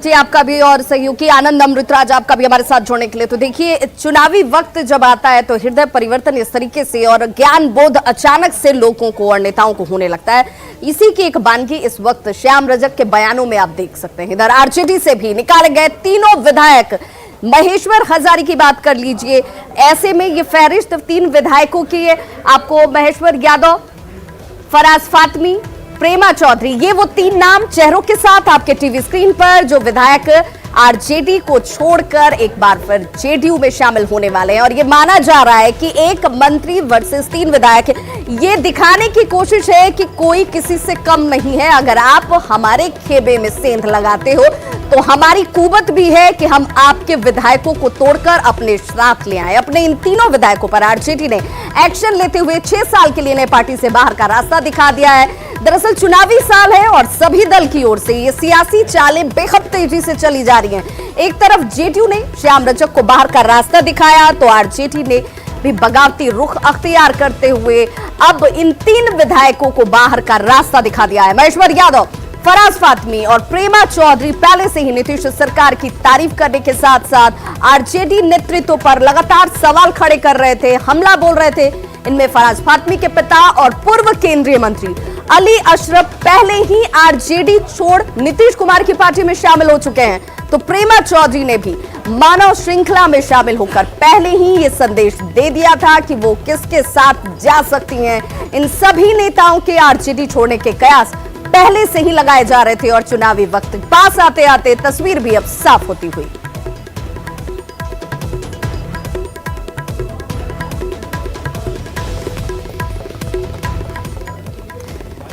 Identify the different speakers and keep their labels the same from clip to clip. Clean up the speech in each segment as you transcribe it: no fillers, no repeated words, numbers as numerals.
Speaker 1: जी आपका भी और सहयोगी आनंद अमृतराज आपका भी हमारे साथ जुड़ने के लिए। तो देखिए, चुनावी वक्त जब आता है तो हृदय परिवर्तन इस तरीके से और ज्ञान बोध अचानक से लोगों को और नेताओं को होने लगता है। इसी की एक बानगी इस वक्त श्याम रजक के बयानों में आप देख सकते हैं। इधर आरजेडी से भी निकाले गए तीनों विधायक, महेश्वर हजारी की बात कर लीजिए, ऐसे में ये फहरिस्त 3 विधायकों की है। आपको महेश्वर यादव, फराज फातमी, प्रेमा चौधरी, ये वो 3 नाम चेहरों के साथ आपके टीवी स्क्रीन पर जो विधायक आरजेडी को छोड़कर एक बार फिर जेडीयू में शामिल होने वाले हैं। और ये माना जा रहा है कि एक मंत्री वर्सेस 3 विधायक, ये दिखाने की कोशिश है कि कोई किसी से कम नहीं है। अगर आप हमारे खेबे में सेंध लगाते हो तो हमारी कुवत भी है कि हम आपके विधायकों को तोड़कर अपने साथ ले आए। अपने इन तीनों विधायकों पर आरजेडी ने एक्शन लेते हुए 6 साल के लिए नए पार्टी से बाहर का रास्ता दिखा दिया है। दरअसल चुनावी साल है और सभी दल की ओर से ये सियासी चालें बेहद तेजी से चली जा रही हैं। एक तरफ जेडीयू ने श्याम रजक को बाहर का रास्ता दिखाया तो आरजेडी ने भी बगावती रुख अख्तियार करते हुए अब इन 3 विधायकों को बाहर का रास्ता दिखा दिया है। महेश्वर यादव, फराज फातमी और प्रेमा चौधरी पहले से ही नीतीश सरकार की तारीफ करने के साथ साथ आरजेडी नेतृत्व पर लगातार सवाल खड़े कर रहे थे, हमला बोल रहे थे। इनमें फराज फातमी के पिता और पूर्व केंद्रीय मंत्री अली अशरफ पहले ही आरजेडी छोड़ नीतीश कुमार की पार्टी में शामिल हो चुके हैं। तो प्रेमा चौधरी ने भी मानव श्रृंखला में शामिल होकर पहले ही ये संदेश दे दिया था कि वो किसके साथ जा सकती हैं। इन सभी नेताओं के आरजेडी छोड़ने के कयास पहले से ही लगाए जा रहे थे और चुनावी वक्त पास आते आते तस्वीर भी अब साफ होती हुई।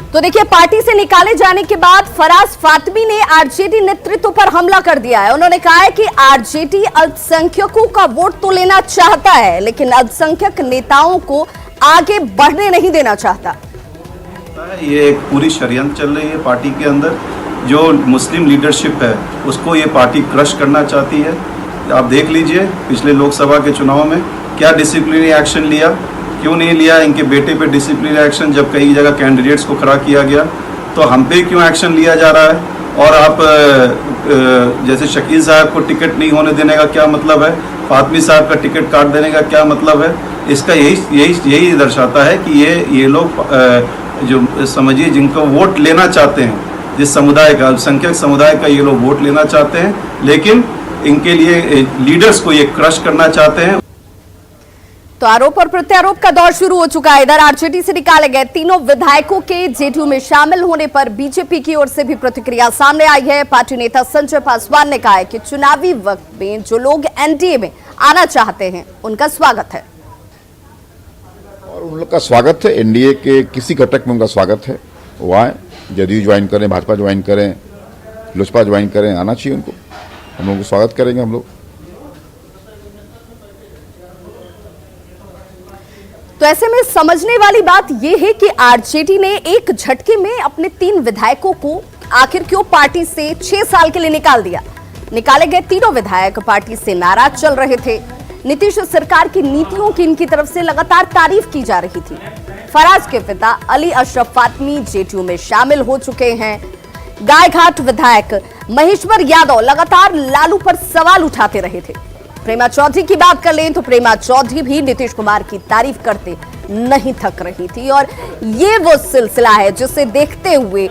Speaker 1: तो देखिए, पार्टी से निकाले जाने के बाद फराज फातमी ने आरजेडी नेतृत्व पर हमला कर दिया है। उन्होंने कहा है कि आरजेडी अल्पसंख्यकों का वोट तो लेना चाहता है लेकिन अल्पसंख्यक नेताओं को आगे बढ़ने नहीं देना चाहता।
Speaker 2: ये एक पूरी षड्यंत्र चल रही है पार्टी के अंदर। जो मुस्लिम लीडरशिप है उसको ये पार्टी क्रश करना चाहती है। आप देख लीजिए पिछले लोकसभा के चुनाव में क्या डिसिप्लिनरी एक्शन लिया, क्यों नहीं लिया इनके बेटे पे डिसिप्लिनरी एक्शन, जब कई जगह कैंडिडेट्स को खड़ा किया गया तो हम पे क्यों एक्शन लिया जा रहा है। और आप जैसे शकील साहब को टिकट नहीं होने देने का क्या मतलब है, फातमी साहब का टिकट काट देने का क्या मतलब है। इसका यही दर्शाता है कि ये लोग जो समझिए जिनको वोट लेना चाहते हैं, जिस समुदाय का, अल्पसंख्यक समुदाय का ये लोग वोट लेना चाहते हैं, लेकिन इनके लिए लीडर्स को ये क्रश करना चाहते हैं।
Speaker 1: तो आरोप और प्रत्यारोप का दौर शुरू हो चुका है। इधर आरजेडी से निकाले गए तीनों विधायकों के जेडीयू में शामिल होने पर बीजेपी की ओर से भी प्रतिक्रिया सामने आई है। पार्टी नेता संजय पासवान ने कहा है कि चुनावी वक्त में जो लोग एनडीए में आना चाहते हैं उनका स्वागत है।
Speaker 3: और उन लोग का स्वागत है, एनडीए के किसी घटक में उनका स्वागत है। वो आए, जदयू ज्वाइन करें, भाजपा ज्वाइन करें, लोजपा ज्वाइन करें, आना चाहिए उनको। हम लोग स्वागत करेंगे। हम लोग
Speaker 1: तो ऐसे में समझने वाली बात यह है कि आरजेडी ने एक झटके में अपने 3 विधायकों को आखिर क्यों पार्टी से 6 साल के लिए निकाल दिया। निकाले गए तीनों विधायक पार्टी से नाराज चल रहे थे। नीतीश सरकार की नीतियों की इनकी तरफ से लगातार तारीफ की जा रही थी। फराज के पिता अली अशरफ फातमी जेडीयू में शामिल हो चुके हैं। गायघाट विधायक महेश्वर यादव लगातार लालू पर सवाल उठाते रहे थे। प्रेमा चौधरी की बात कर लें तो प्रेमा चौधरी भी नीतीश कुमार की तारीफ करते नहीं थक रही थी। और ये वो सिलसिला है जिसे देखते हुए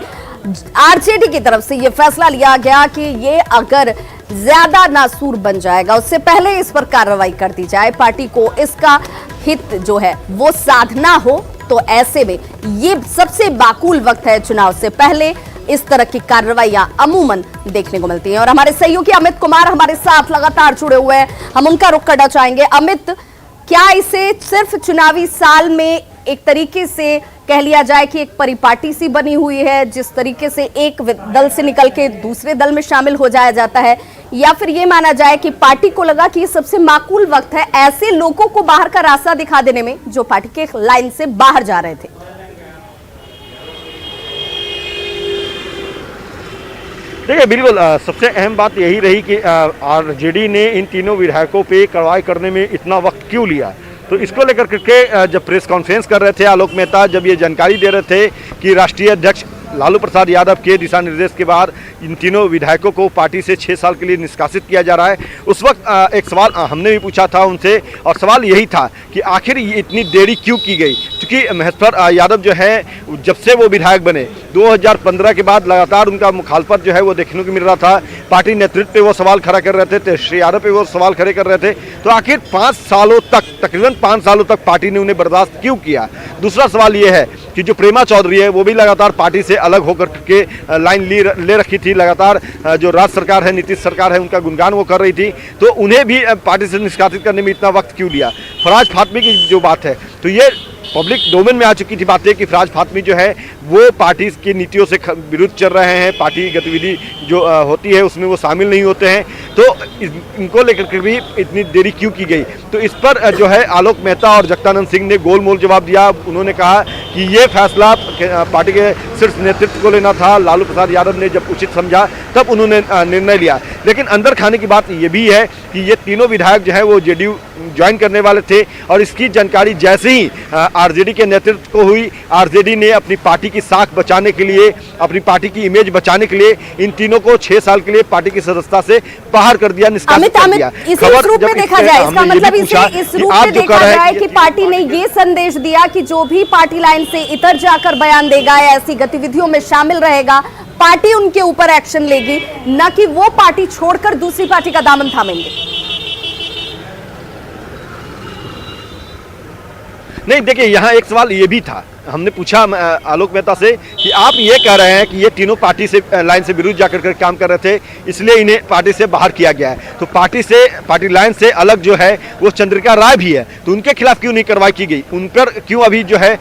Speaker 1: आरजेडी की तरफ से यह फैसला लिया गया कि ये अगर ज्यादा नासूर बन जाएगा उससे पहले इस पर कार्रवाई कर दी जाए। पार्टी को इसका हित जो है वो साधना हो तो ऐसे में ये सबसे बाकूल वक्त है। चुनाव से पहले इस तरह की कार्रवाइयां अमूमन देखने को मिलती हैं। और हमारे सहयोगी अमित कुमार हमारे साथ लगातार जुड़े हुए हैं, हम उनका रुख करना चाहेंगे। अमित, क्या इसे सिर्फ चुनावी साल में एक तरीके से कह लिया जाए कि एक परिपाटी सी बनी हुई है, जिस तरीके से एक दल से निकल के दूसरे दल में शामिल हो जाया जाता है, या फिर ये माना जाए कि पार्टी को लगा कि ये सबसे माकूल वक्त है ऐसे लोगों को बाहर का रास्ता दिखा देने में जो पार्टी के लाइन से बाहर जा रहे थे?
Speaker 4: देखिए, बिल्कुल सबसे अहम बात यही रही कि आरजेडी ने इन तीनों विधायकों पे कार्रवाई करने में इतना वक्त क्यों लिया। तो इसको लेकर के जब प्रेस कॉन्फ्रेंस कर रहे थे आलोक मेहता, जब ये जानकारी दे रहे थे कि राष्ट्रीय अध्यक्ष लालू प्रसाद यादव के दिशा निर्देश के बाद इन तीनों विधायकों को पार्टी से 6 साल के लिए निष्कासित किया जा रहा है। उस वक्त एक सवाल हमने भी पूछा था उनसे, और सवाल यही था कि आखिर ये इतनी देरी क्यों की गई, क्योंकि महेश्वर यादव जो है जब से वो विधायक बने 2015 के बाद लगातार उनका मुखालफत जो है वो देखने को मिल रहा था। पार्टी नेतृत्व पे वो सवाल खड़ा कर रहे थे, तेजस्वी यादव पे वो सवाल खड़े कर रहे थे। तो आखिर 5 सालों तक, तकरीबन 5 सालों तक पार्टी ने उन्हें बर्दाश्त क्यों किया। दूसरा सवाल ये है कि जो प्रेमा चौधरी है वो भी लगातार पार्टी से अलग होकर के लाइन ले रखी थी, लगातार जो राज्य सरकार है, नीतीश सरकार है, उनका गुणगान वो कर रही थी। तो उन्हें भी पार्टी से निष्कासित करने में इतना वक्त क्यों लिया। फराज फातमी की जो बात है तो ये पब्लिक डोमेन में आ चुकी थी बातें कि फराज फातमी जो है वो पार्टी की नीतियों से विरुद्ध चल रहे हैं, पार्टी गतिविधि जो होती है उसमें वो शामिल नहीं होते हैं। तो इनको लेकर के भी इतनी देरी क्यों की गई। तो इस पर जो है आलोक मेहता और जगदानंद सिंह ने गोलमोल जवाब दिया। उन्होंने कहा कि ये फैसला पार्टी के शीर्ष नेतृत्व को लेना था, लालू प्रसाद यादव ने जब उचित समझा तब उन्होंने निर्णय लिया। लेकिन अंदर खाने की बात ये भी है कि ये तीनों विधायक जो है वो जेडीयू ज्वाइन करने वाले थे, और इसकी जानकारी जैसे ही आरजेडी के नेतृत्व को हुई, आरजेडी ने अपनी पार्टी की साख बचाने के लिए, अपनी पार्टी की इमेज बचाने के लिए इन तीनों को 6 साल के लिए पार्टी की सदस्यता से बाहर कर दिया, निष्कासित कर दिया।
Speaker 1: इस रूप में देखा जाए, इसका मतलब इस रूप में देखा जाए कि पार्टी ने ये संदेश दिया कि जो भी पार्टी लाइन से इतर जाकर बयान देगा या ऐसी गतिविधियों में शामिल रहेगा, पार्टी उनके ऊपर एक्शन लेगी, न कि वो पार्टी छोड़कर दूसरी पार्टी का दामन थामेंगे।
Speaker 4: नहीं, देखिए यहाँ एक सवाल ये भी था, हमने पूछा आलोक मेहता से कि आप ये कह रहे हैं कि ये तीनों पार्टी से लाइन से विरुद्ध जाकर कर काम कर रहे थे, इसलिए इन्हें पार्टी से बाहर किया गया है। तो पार्टी लाइन से अलग जो है वो चंद्रिका राय भी है, तो उनके खिलाफ क्यों नहीं कार्रवाई की गई, उन पर क्यों अभी जो है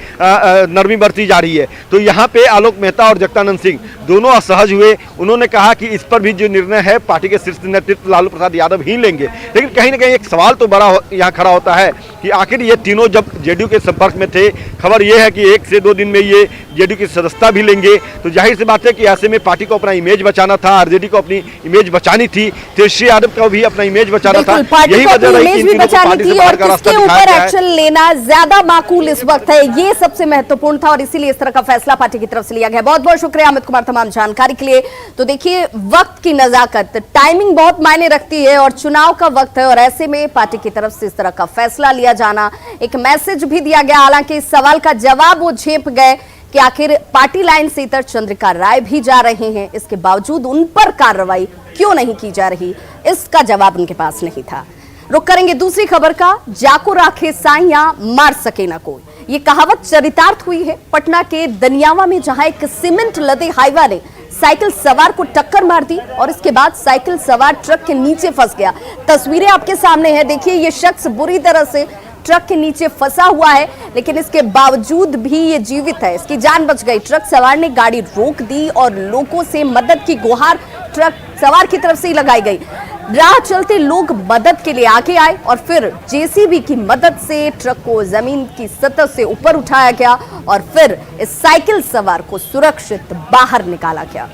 Speaker 4: नरमी बरती जा रही है। तो यहाँ पे आलोक मेहता और जगदानंद सिंह दोनों असहज हुए। उन्होंने कहा कि इस पर भी जो निर्णय है पार्टी के शीर्ष नेतृत्व लालू प्रसाद यादव ही लेंगे। लेकिन कहीं ना कहीं एक सवाल तो बड़ा यहाँ खड़ा होता है कि आखिर ये तीनों जब जेडीयू के संपर्क में थे, खबर ये है कि 1 से 2 दिन में ये जेडीयू की सदस्यता भी लेंगे, तो जाहिर सी बात है कि ऐसे में पार्टी को अपना इमेज बचाना था, आरजेडी को अपनी इमेज बचानी थी, तेजस्वी यादव को भी अपना इमेज बचाना था।
Speaker 1: यही वजह रही कि इन तीनों को पार्टी से बाहर का रास्ता दिखाया गया है। एक्शन लेना ज्यादा माकूल इस वक्त है, ये सबसे महत्वपूर्ण था और इसीलिए इस तरह का फैसला पार्टी की तरफ से लिया गया। बहुत बहुत शुक्रिया अमित कुमार तमाम जानकारी के लिए। तो देखिए, वक्त की नजाकत, टाइमिंग बहुत मायने रखती है और चुनाव का वक्त है, और ऐसे में पार्टी की तरफ से इस तरह का फैसला लिया जाना, एक मैसेज भी दिया गया। हालांकि इस सवाल का जवाब वो झेप गए कि आखिर पार्टी लाइन से इतर चंद्रिका राय भी जा रहे हैं, इसके बावजूद उन पर कार्रवाई क्यों नहीं की जा रही, इसका जवाब उनके पास नहीं था। रुक करेंगे दूसरी खबर का। जाको राखे साइया मार सके ना कोई, ये कहावत चरितार्थ हुई है पटना के दनियावा में, जहां एक सीमेंट लदे हाईवा ने साइकिल सवार को टक्कर मार दी और इसके बाद साइकिल सवार ट्रक के नीचे फंस गया। तस्वीरें आपके सामने हैं, देखिए ये शख्स बुरी तरह से ट्रक के नीचे फंसा हुआ है, लेकिन इसके बावजूद भी ये जीवित है, इसकी जान बच गई। ट्रक सवार ने गाड़ी रोक दी और लोगों से मदद की गुहार ट्रक सवार की तरफ से ही लगाई गई। राह चलते लोग मदद के लिए आगे आए और फिर जेसीबी की मदद से ट्रक को जमीन की सतह से ऊपर उठाया गया और फिर इस साइकिल सवार को सुरक्षित बाहर निकाला गया।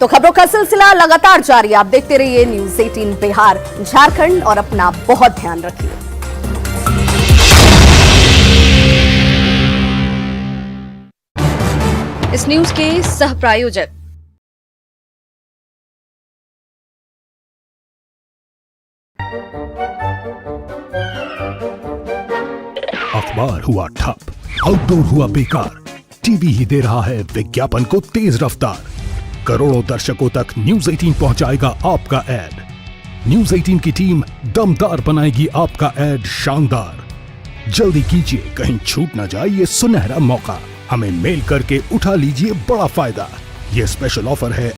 Speaker 1: तो खबरों का सिलसिला लगातार जारी, आप देखते रहिए न्यूज़ 18 बिहार झारखंड और अपना बहुत ध्यान रखिए।
Speaker 5: इस न्यूज के सह प्रायोजक
Speaker 6: अखबार हुआ ठप, आउटडोर हुआ बेकार, टीवी ही दे रहा है विज्ञापन को तेज रफ्तार। करोड़ों दर्शकों तक न्यूज 18 पहुंचाएगा आपका ऐड। न्यूज 18 की टीम दमदार बनाएगी आपका ऐड शानदार। जल्दी कीजिए, कहीं छूट ना जाए ये सुनहरा मौका। हमें मेल करके उठा लीजिए बड़ा फायदा। ये स्पेशल ऑफर है